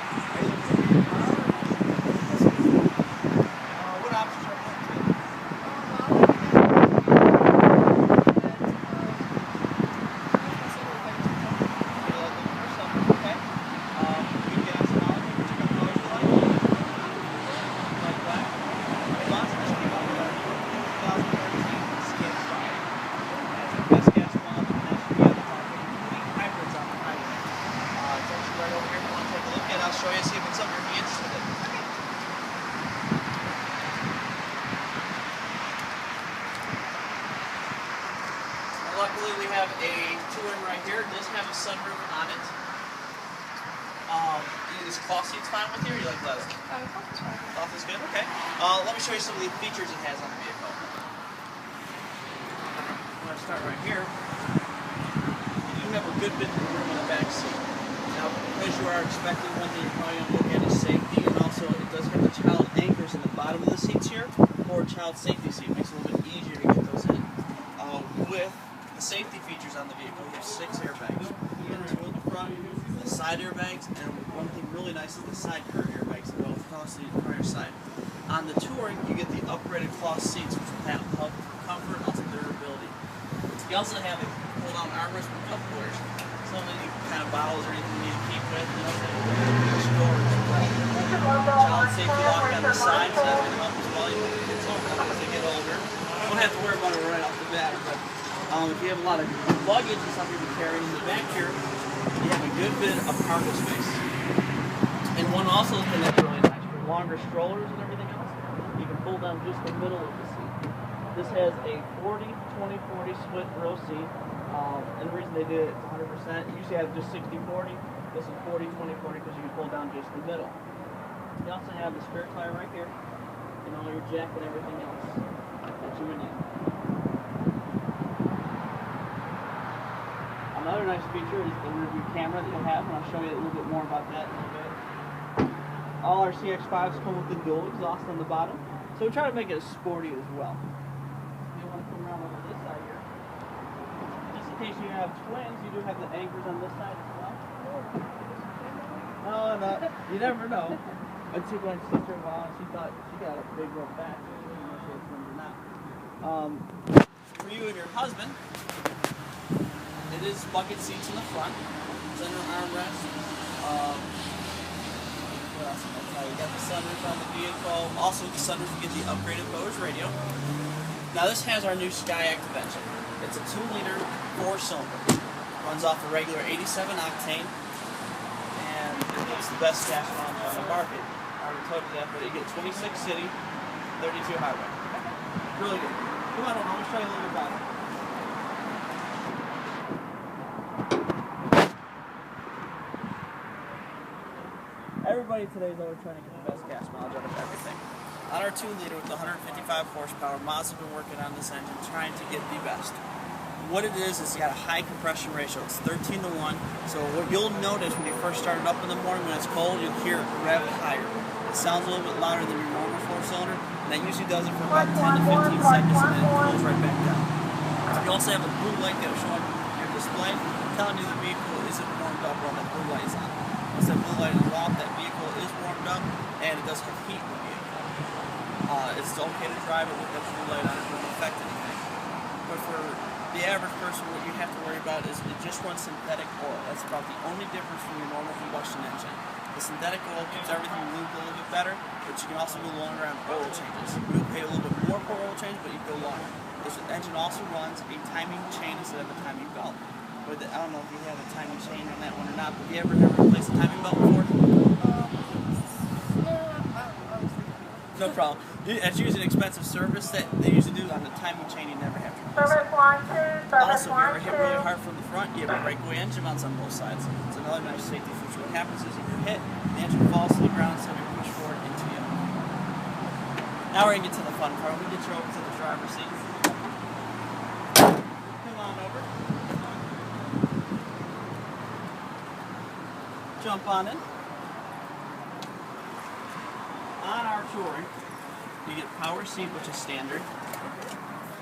What options are you looking okay? Good gas mileage. What kind of cars do you like? Like black? Mazda just came out with our new 2013 CX-5. Has the best gas mileage and SUV on the market, including hybrids on the highway. It's actually right over here. If you want to take a look at it, I'll show you, see if it's something you'd be interested in. Luckily, we have a touring right here. It does have a sunroof on it. Is cloth seats fine with you, or you like leather? Cloth is fine. Cloth is good? Okay. Let me show you some of the features it has on the vehicle. I'm going to start right here. You do have a good bit of room in the back seat. Now, because you are expecting one thing you're probably going to look at is safety, and also it does have the child anchors in the bottom of the seats here for a child safety seat. It makes it a little bit easier to get those in. With the safety features on the vehicle, you have 6 airbags. You have 2 in the front, the side airbags, and one thing really nice is the side curve airbags that go across the entire side. On the Touring, you get the upgraded cloth seats, which will help for comfort and also durability. You also have a pull-down armrest with cup holders. Some of any kind of bottles or anything you need to keep with. You also have a storage as well. Child safety lock on the side, so that's going to help as well. You can get some as they get older. You don't have to worry about it right off the bat, but if you have a lot of luggage and something to carry in the back here, you have a good bit of cargo space. And one also thing that's really nice for longer strollers and everything else, you can pull down just the middle of the seat. This has a 40-20-40 split row seat, and the reason they did it 100%, you usually have just 60-40, this is 40-20-40 because you can pull down just the middle. You also have the spare tire right here, and all your jack and everything else that you would need. Another nice feature is the rear view camera that you'll have, and I'll show you a little bit more about that in a little bit. All our CX-5s come with the dual exhaust on the bottom, so we try to make it as sporty as well. You want to come around over this side here. Just in case you have twins, you do have the anchors on this side as well. Oh, no, you never know. I took my sister-in-law and she thought she got a big road back. She didn't know if it was twins or not. For you and your husband, it is bucket seats in the front, center armrest. What else can I tell you? You got the sunroof on the vehicle. Also with the sunroof you get the upgraded Bose radio. Now this has our new Skyactiv engine. It's a 2-liter 4-cylinder. Runs off a regular 87 octane, and it's the best gas mileage on the market. I already told you that, but you get 26 city, 32 highway. Really good. Come on over, let me show you a little bit about it. Everybody today is always trying to get the best gas mileage out of everything. On our 2-liter with the 155 horsepower, Mazda has been working on this engine trying to get the best. What it is it's got a high compression ratio. It's 13 to 1. So what you'll notice when you first start it up in the morning when it's cold, you'll hear it rev higher. It sounds a little bit louder than your normal 4-cylinder, and that usually does it for about 10 to 15 seconds, and then it cools right back down. You also have a blue light that will show on your display, telling you the vehicle isn't warmed up while that blue light is on. Once that blue light is off, that vehicle is warmed up, and it does have heat in the vehicle. It's okay to drive it with that blue light on. It won't affect anything. But for the average person, what you have to worry about is it just runs synthetic oil. That's about the only difference from your normal combustion engine. The synthetic oil keeps everything moved a little bit better, but you can also go longer on oil changes. You'll pay a little bit more for oil change, but you go longer. This engine also runs a timing chain instead of a timing belt. But I don't know if you have a timing chain on that one or not, but have you ever replaced a timing belt before? No problem. It's usually an expensive service that they usually do on the timing chain. You never have to replace it. Also, if you ever hit really hard from the front, you have a breakaway engine mounts on both sides. It's another nice safety feature. What happens is if you're hit, the engine falls to the ground instead of push forward into you. Now we're going to get to the fun part. We get you over to the driver's seat. Come on over. Jump on in. On our Touring, you get power seat, which is standard,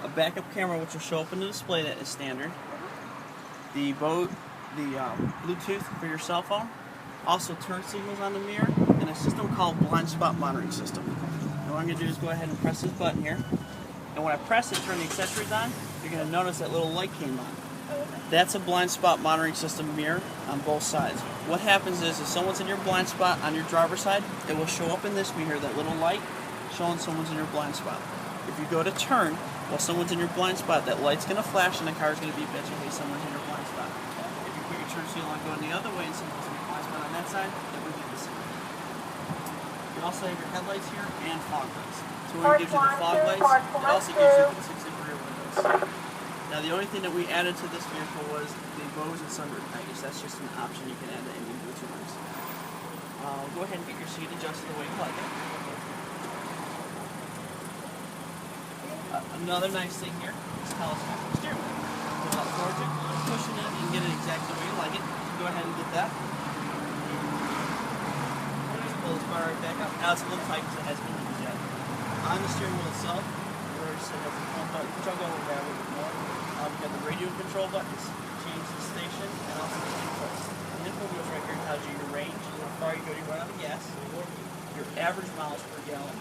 a backup camera, which will show up in the display that is standard, the Bluetooth for your cell phone, Also turn signals on the mirror, and a system called blind spot monitoring system. And what I'm going to do is go ahead and press this button here. And when I press it, turn the accessories on, you're going to notice that little light came on. That's a blind spot monitoring system mirror on both sides. What happens is if someone's in your blind spot on your driver's side, it will show up in this mirror, that little light showing someone's in your blind spot. If you go to turn while someone's in your blind spot, that light's going to flash and the car's going to beep at you, hey, someone's in your blind spot. If you put your turn signal on going the other way and someone's in your blind spot on that side, it will do the same. You also have your headlights here and fog lights. So when it gives you the fog lights, it also gives you the 6-inch rear windows. Now the only thing that we added to this vehicle was the Bose and sunroof package. That's just an option you can add to any Bluetooth device. Go ahead and get your seat adjusted the way you like it. Another nice thing here is telescopic steering wheel. Pull out towards it, push it in, and get it exactly the way you like it. Go ahead and get that. Just pull this bar right back up. Now it's a little tight because it hasn't been used yet. On the steering wheel itself, we already set up the front button, which I'll go over that a little bit more. We've got the radio control buttons, change the station, and also the inputs. The input goes right here and tells you your range, how far you go to run out of gas, your average miles per gallon,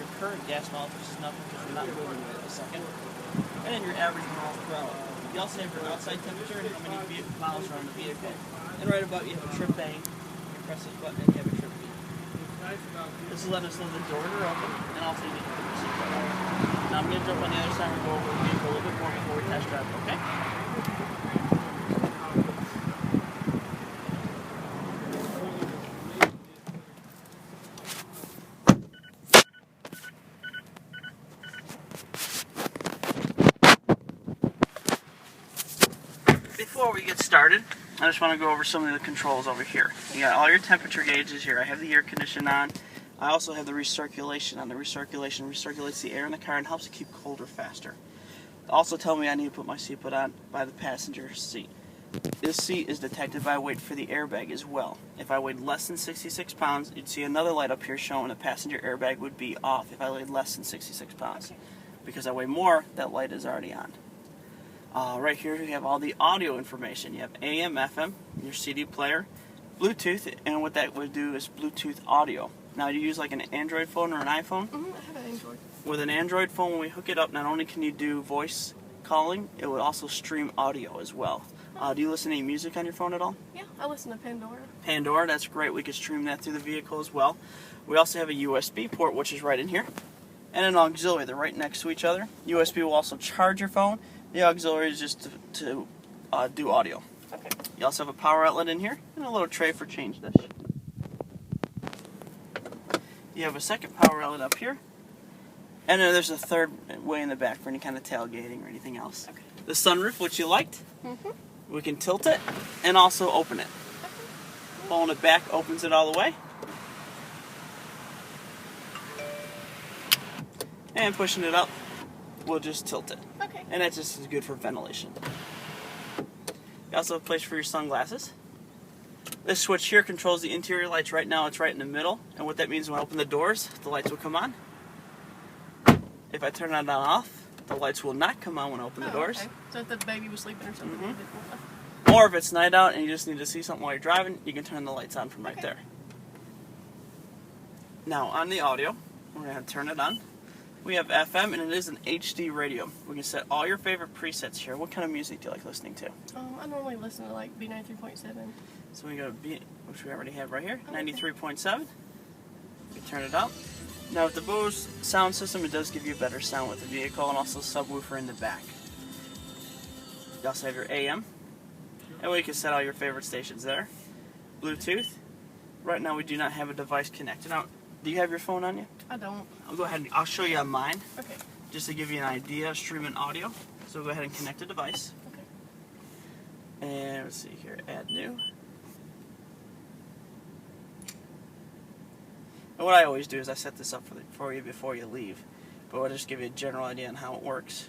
your current gas miles, which is nothing because you're not moving right at a second, and then your average miles per hour. You also have your outside temperature and how many miles are on the vehicle. And right about you have a trip A, you press this button and you have a trip B. This is letting us know the doors are open, and also you need to put your seatbelt on. Now I'm going to jump on the other side and go over the vehicle a little bit more before we test drive it, okay? Before we get started, I just want to go over some of the controls over here. You got all your temperature gauges here. I have the air condition on. I also have the recirculation on. The recirculation recirculates the air in the car and helps it keep colder faster. Also tell me I need to put my seatbelt on by the passenger seat. This seat is detected by weight for the airbag as well. If I weighed less than 66 pounds, you'd see another light up here showing the passenger airbag would be off if I weighed less than 66 pounds. Okay. Because I weigh more, that light is already on. Right here you have all the audio information. You have AM, FM, your CD player, Bluetooth, and what that would do is Bluetooth audio. Now, do you use like an Android phone or an iPhone? I have an Android. With an Android phone, when we hook it up, not only can you do voice calling, it would also stream audio as well. Do you listen to any music on your phone at all? Yeah, I listen to Pandora. Pandora, that's great. We can stream that through the vehicle as well. We also have a USB port, which is right in here, and an auxiliary. They're right next to each other. USB will also charge your phone. The auxiliary is just to do audio. Okay. You also have a power outlet in here and a little tray for change dish. You have a second power outlet up here, and then there's a third way in the back for any kind of tailgating or anything else. Okay. The sunroof, which you liked, Mm-hmm. we can tilt it and also open it. Pulling it back opens it all the way. And pushing it up, we'll just tilt it. Okay. And that just is good for ventilation. You also have a place for your sunglasses. This switch here controls the interior lights. Right now it's right in the middle, and what that means when I open the doors, the lights will come on. If I turn it on and off, the lights will not come on when I open the doors. Okay. So if the baby was sleeping or something, it didn't. Or if it's night out and you just need to see something while you're driving, you can turn the lights on from right there. Now on the audio, we're going to turn it on. We have FM, and it is an HD radio. We can set all your favorite presets here. What kind of music do you like listening to? I normally listen to like B93.7. So we go to B, which we already have right here, 93.7. We turn it up. Now with the Bose sound system, it does give you better sound with the vehicle, and also subwoofer in the back. You also have your AM, and we can set all your favorite stations there. Bluetooth. Right now we do not have a device connected. Now, do you have your phone on you? I don't. I'll go ahead and I'll show you on mine, Okay. just to give you an idea of streaming audio. So we'll go ahead and connect a device. Okay. And let's see here, add new. And what I always do is I set this up for you before you leave, but I'll just give you a general idea on how it works.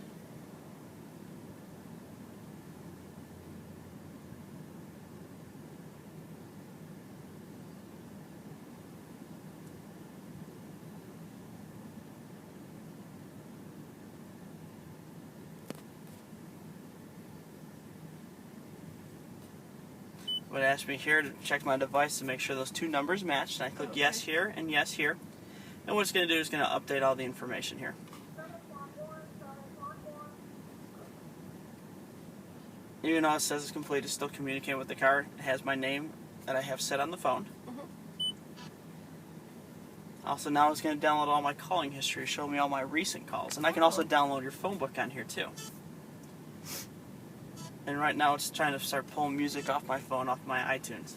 would ask me here to check my device to make sure those two numbers match. And I click yes here and yes here. And what it's going to do is going to update all the information here. Even though it says it's complete, it's still communicating with the car. It has my name that I have set on the phone. Also, now it's going to download all my calling history, show me all my recent calls. And I can also download your phone book on here too. And right now it's trying to start pulling music off my phone, off my iTunes.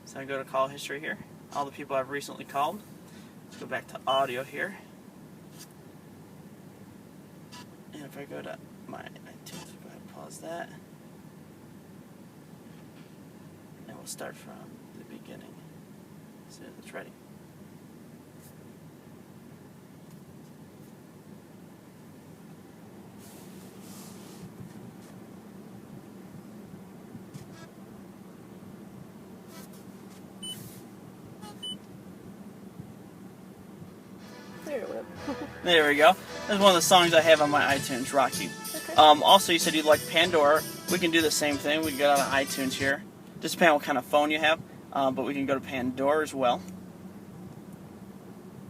So I go to call history here. All the people I've recently called. Let's go back to audio here. And if I go to my iTunes, go ahead and pause that. And we'll start from the beginning as soon as it's ready. There it went. There we go. That's one of the songs I have on my iTunes, Rocky. Okay. Also, you said you'd like Pandora. We can do the same thing. We can get on iTunes here. Just depending on what kind of phone you have. But we can go to Pandora as well.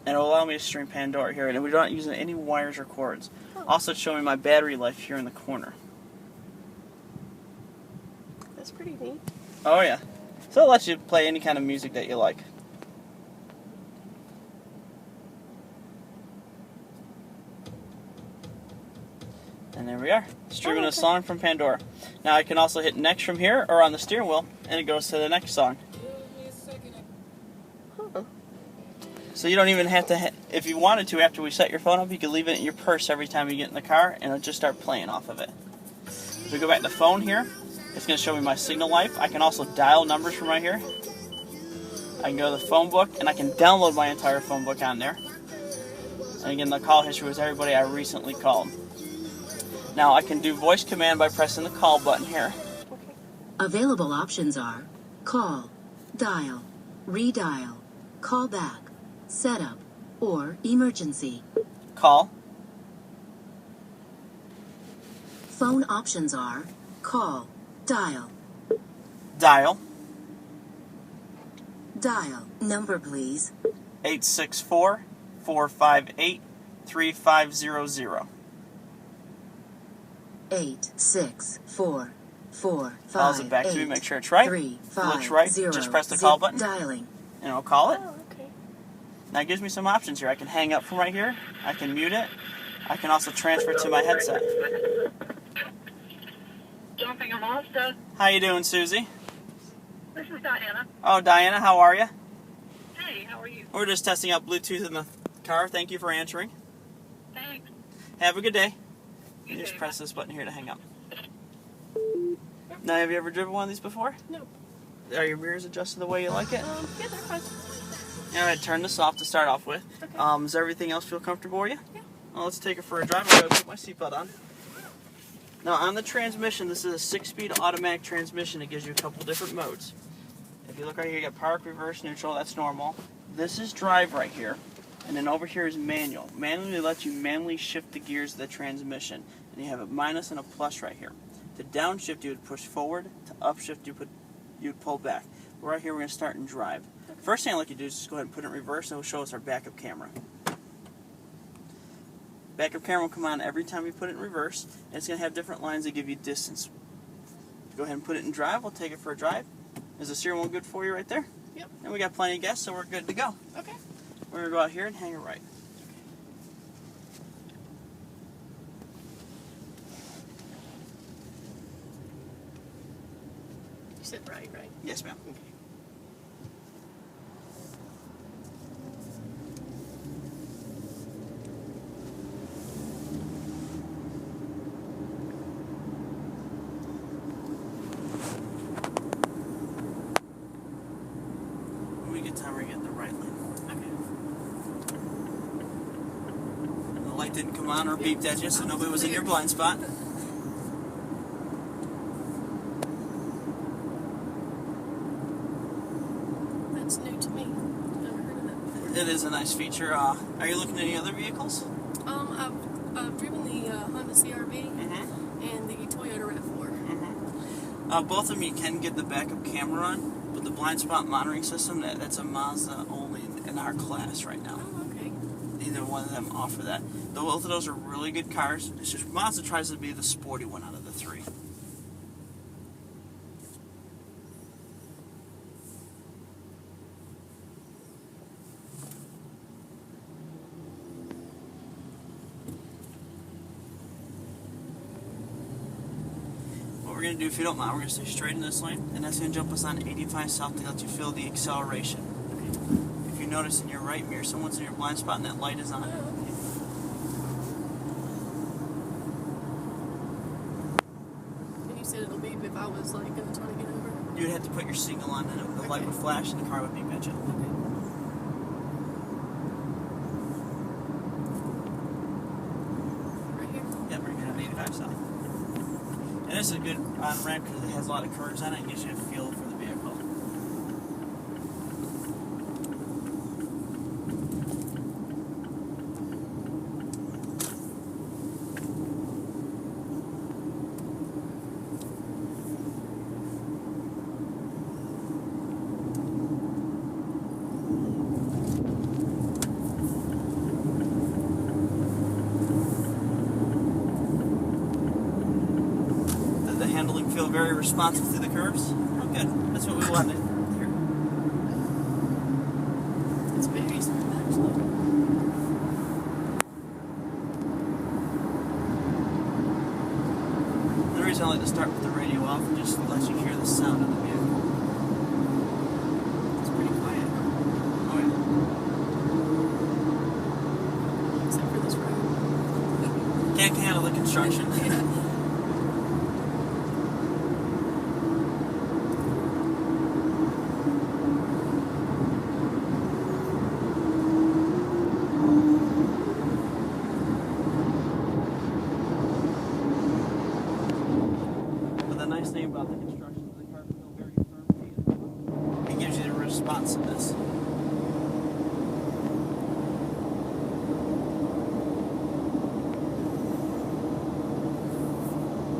And it will allow me to stream Pandora here. And we're not using any wires or cords. Oh. Also, it's showing my battery life here in the corner. That's pretty neat. Oh, yeah. So it lets you play any kind of music that you like. And there we are, streaming a song from Pandora. Now I can also hit next from here or on the steering wheel, and it goes to the next song. Huh. So you don't even have to, if you wanted to, after we set your phone up, you could leave it in your purse every time you get in the car, and it'll just start playing off of it. If we go back to the phone here, it's going to show me my signal life. I can also dial numbers from right here. I can go to the phone book, and I can download my entire phone book on there. And again, the call history was everybody I recently called. Now I can do voice command by pressing the call button here. Okay. Available options are call, dial, redial, call back, setup, or emergency. Call. Phone options are call, dial, Dial. dial, number please, 864-458-3500. 86445. Calls it back to me, make sure it's right. If it looks right, just press the call button, dialing. and it'll call it. Oh, okay. Now it gives me some options here. I can hang up from right here. I can mute it. I can also transfer it to my headset. Jumping a Mazda. How you doing, Susie? This is Diana. Oh, Diana, how are you? Hey, how are you? We're just testing out Bluetooth in the car. Thank you for answering. Thanks. Have a good day. You You just too. press this button here to hang up. Now, have you ever driven one of these before? No. Are your mirrors adjusted the way you like it? Yeah, they're fine. All right, turn this off to start off with. Okay. Does everything else feel comfortable for you? Yeah. Well, let's take it for a drive. I'm going to put my seatbelt on. Now, on the transmission, this is a 6-speed automatic transmission. It gives you a couple different modes. If you look right here, you got park, reverse, neutral. That's normal. This is drive right here. And then over here is manual. Manually lets you manually shift the gears of the transmission. And you have a minus and a plus right here. To downshift, you would push forward. To upshift, you would pull back. Right here, we're going to start in drive. First thing I'd like you to do is just go ahead and put it in reverse, and it will show us our backup camera. Backup camera will come on every time you put it in reverse, and it's going to have different lines that give you distance. Go ahead and put it in drive. We'll take it for a drive. Is the steering wheel good for you right there? Yep. And we got plenty of gas, so we're good to go. Okay. We're going to go out here and hang it right. You said right? Yes, ma'am. Okay. When we get time, we're getting the right lane. Okay. And the light didn't come on or beeped at you, so nobody was in your blind spot. That's new to me. Never heard of that before. It is a nice feature. Are you looking at any other vehicles? I've driven the Honda CR-V Mm-hmm. and the Toyota RAV4. Both of them you can get the backup camera on, but the blind spot monitoring system, that's a Mazda only in our class right now. Oh, okay. Neither one of them offer that. Both of those are really good cars. It's just Mazda tries to be the sporty one out of the three. What we're going to do, if you don't mind, we're going to stay straight in this lane, and that's going to jump us on 85 south to let you feel the acceleration. If you notice in your right mirror, someone's in your blind spot and that light is on. Oh, okay. And you said it'll beep if I was like gonna try to get over. You'd have to put your signal on, and the light would flash, and the car would beep at you. Okay. Right here. Yeah, we're going to 85 south. And this is a good on-ramp because it has a lot of curves on it and gives you a feel for the vehicle. The handling feel very responsive through the curves. Oh, good. That's what we wanted here. It's very smooth actually. The reason I like to start with the radio off and just let you hear the sound of the vehicle. It's pretty quiet, huh? Oh, Except for this road. yeah. Can't handle the construction. Yeah. But the nice thing about the construction is the car feels very firm. It gives you the responsiveness.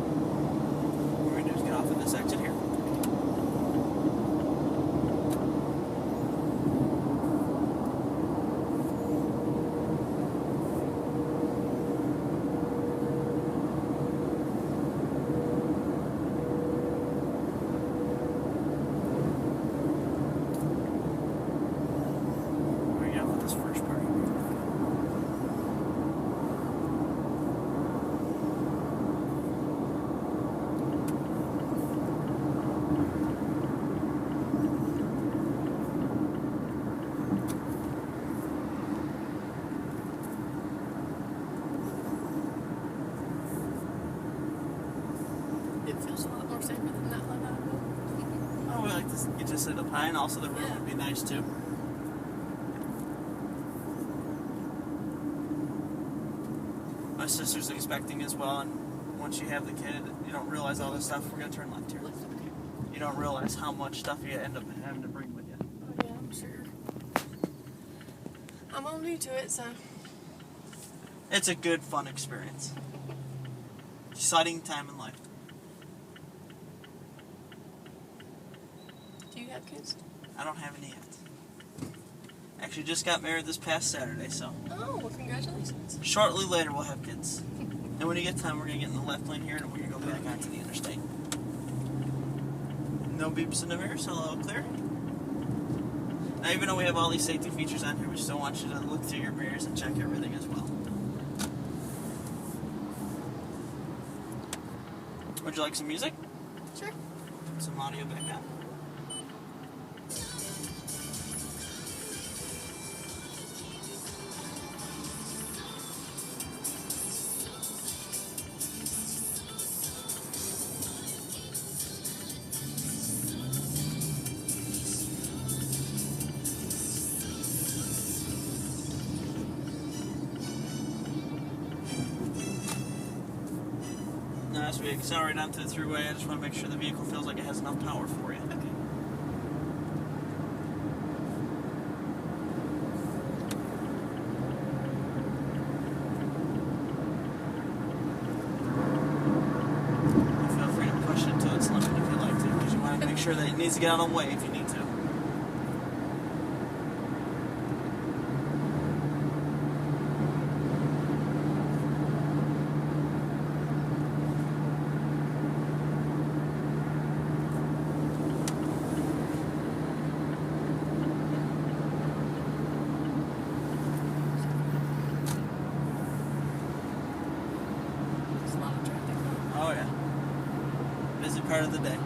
What we're going to do is get off of this exit here. We're going to get off of this first part. It feels a lot more safer than that one. Oh, we like to get to sit up high, and also the room Yeah. would be nice too. My sister's expecting as well, and once you have the kid, you don't realize all this stuff. We're going to turn left here. You don't realize how much stuff you end up having to bring with you. Oh yeah, I'm sure. I'm all new to it, so It's a good, fun experience. Exciting time in life. do you have kids? I don't have any yet. Actually, just got married this past Saturday, so Oh, well, congratulations. shortly later we'll have kids. And when you get time, we're going to get in the left lane here, and we're going to go back onto the interstate. No beeps in the mirror, so all clear. Now, even though we have all these safety features on here, we still want you to look through your mirrors and check everything as well. Would you like some music? Sure. Some audio back on. Now, as we accelerate onto the thruway, I just want to make sure the vehicle feels like it has enough power for you. Okay. Feel free to push it to its limit if you like. that it needs to get out of the way if you need to. There's a lot of traffic. Oh yeah. Busy part of the day.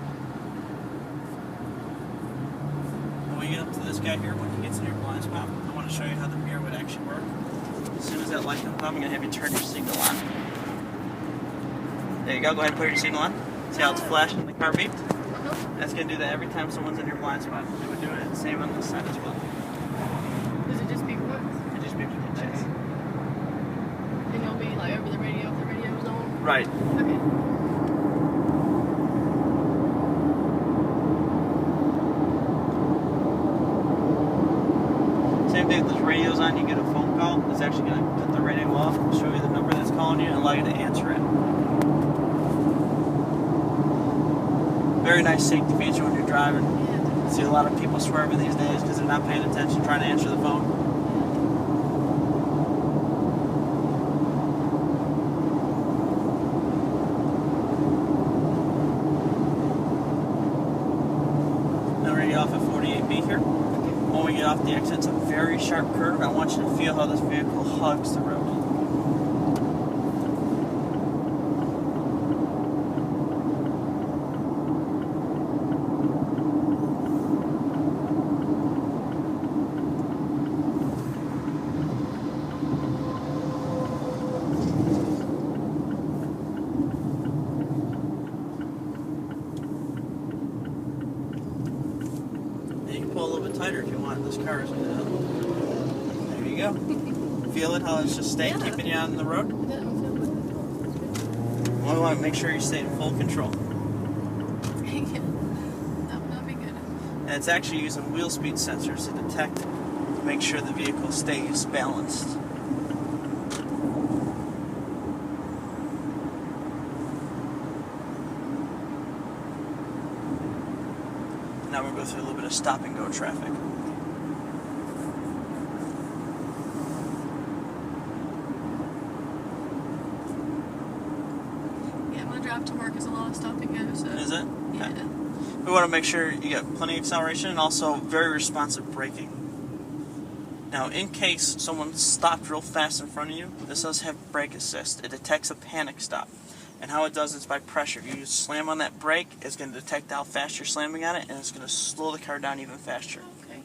When we get up to this guy here, when he gets in your blind spot, I want to show you how the mirror would actually work. As soon as that light comes on, I'm going to have you turn your signal on. There you go. Go ahead and put your signal on. See how it's flashing in the car beeped? That's going to do that every time someone's in your blind spot. It would do it the same on this side as well. Does it just beep once? It just beeps once. Yes. And you'll be like over the radio if the radio's on? Right. Okay. Same thing with this radio's on, you get a phone call, it's actually going to cut the radio off, show you the number that's calling you, and allow you to answer it. Very nice safety feature when you're driving. Yeah. See a lot of people swerving these days because they're not paying attention, trying to answer the phone. Now we're going to get off at 48B here. When we get off the exit, it's a very sharp curve. I want you to feel how this vehicle hugs the road. You can pull a little bit tighter if you want. This car is going to help. There you go. Feel it, how it's just staying, Yeah. keeping you on the road? That don't feel good. Well, we want to make sure you stay in full control. Yeah. That'd be good. And it's actually using wheel speed sensors to detect, to make sure the vehicle stays balanced. Now we're going to go through a little bit of stop and go traffic. Yeah, my drive to work is a lot of stop and go, so. Is it? Yeah. Okay. We want to make sure you get plenty of acceleration and also very responsive braking. Now, in case someone stopped real fast in front of you, this does have brake assist. It detects a panic stop. And how it does is by pressure. If you slam on that brake, it's going to detect how fast you're slamming on it, and it's going to slow the car down even faster. Okay.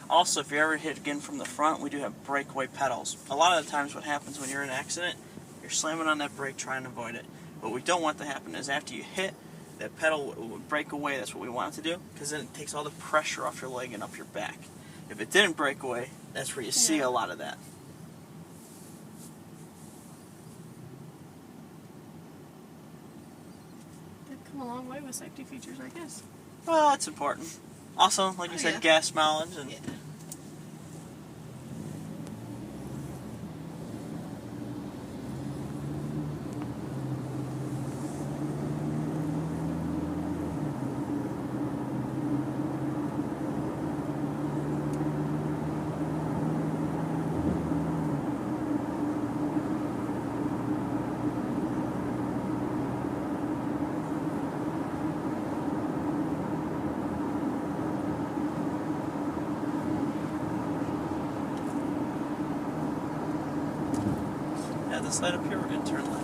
Also, if you're ever hit again from the front, we do have breakaway pedals. A lot of the times what happens when you're in an accident, you're slamming on that brake trying to avoid it. What we don't want to happen is after you hit, that pedal will break away. That's what we want it to do, because then it takes all the pressure off your leg and up your back. If it didn't break away, that's where you see a lot of that. They've come a long way with safety features, I guess. Well, it's important. Also, like you said, yeah. gas mileage and Yeah. yeah, this light up here, we're going to turn left.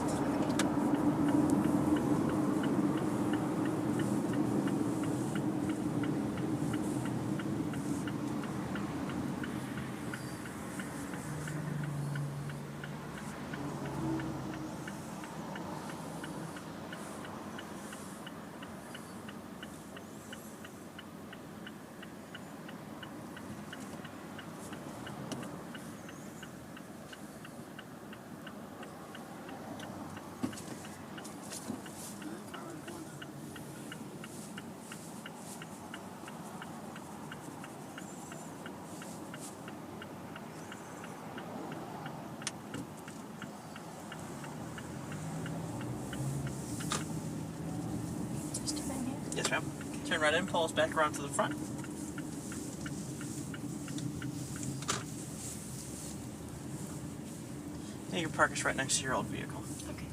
turn right in, pull us back around to the front. And you can park us right next to your old vehicle. Okay.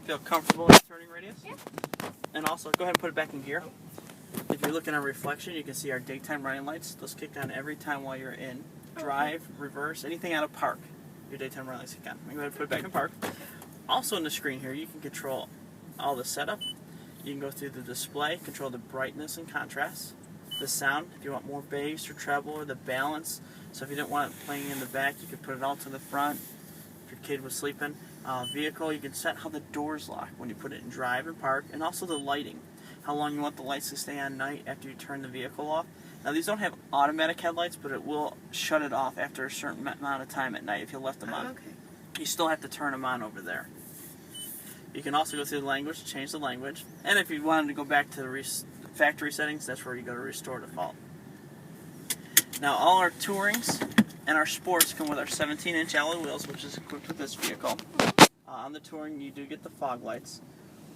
Feel comfortable in the turning radius? Yeah. And also, go ahead and put it back in gear. If you're looking at reflection, you can see our daytime running lights. Those kick on every time while you're in. Drive, reverse, anything out of park, your daytime running lights kick on. Go ahead and put it back in park. Also on the screen here, you can control all the setup. You can go through the display, control the brightness and contrast. The sound, if you want more bass or treble, or the balance. So if you didn't want it playing in the back, you could put it all to the front. If your kid was sleeping. Vehicle, you can set how the doors lock when you put it in drive and park, and also the lighting. How long you want the lights to stay on night after you turn the vehicle off. Now these don't have automatic headlights, but it will shut it off after a certain amount of time at night if you left them on. Okay. You still have to turn them on over there. You can also go through the language, change the language, and if you wanted to go back to the factory settings, that's where you go to restore default. Now all our Tourings and our Sports come with our 17-inch alloy wheels, which is equipped with this vehicle. On the Touring, you do get the fog lights.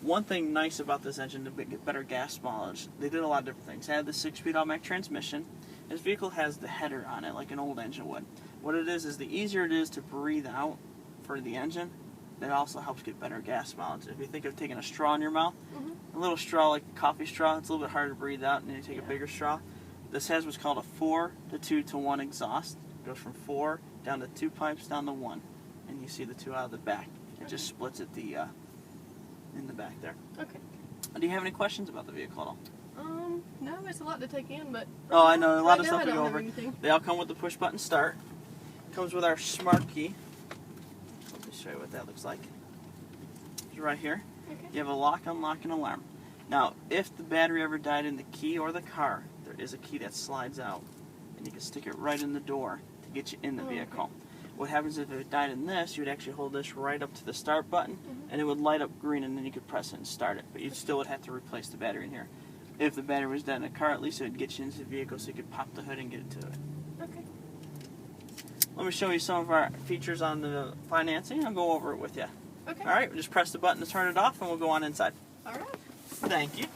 One thing nice about this engine to get better gas mileage, they did a lot of different things. It had the 6-speed automatic transmission. This vehicle has the header on it like an old engine would. What it is the easier it is to breathe out for the engine, that also helps get better gas mileage. If you think of taking a straw in your mouth, a little straw like a coffee straw, it's a little bit harder to breathe out, and then you take a bigger straw. This has what's called a 4 to 2 to 1 exhaust. It goes from 4 down to 2 pipes down to 1, and you see the 2 out of the back. It just splits it in the back there. Okay. Do you have any questions about the vehicle at all? No, it's a lot to take in, but. Oh, I know, a lot of right stuff now to I go don't have over. anything. They all come with the push button start. Comes with our smart key. Let me show you what that looks like. It's right here. Okay. You have a lock, unlock, and alarm. Now, if the battery ever died in the key or the car, there is a key that slides out, and you can stick it right in the door to get you in the vehicle. Okay. What happens if it died in this, you would actually hold this right up to the start button, and it would light up green, and then you could press it and start it. But you still would have to replace the battery in here. If the battery was dead in a car, at least it would get you into the vehicle so you could pop the hood and get it to it. Okay. Let me show you some of our features on the financing. I'll go over it with you. Okay. All right, we'll just press the button to turn it off, and we'll go on inside. All right. Thank you.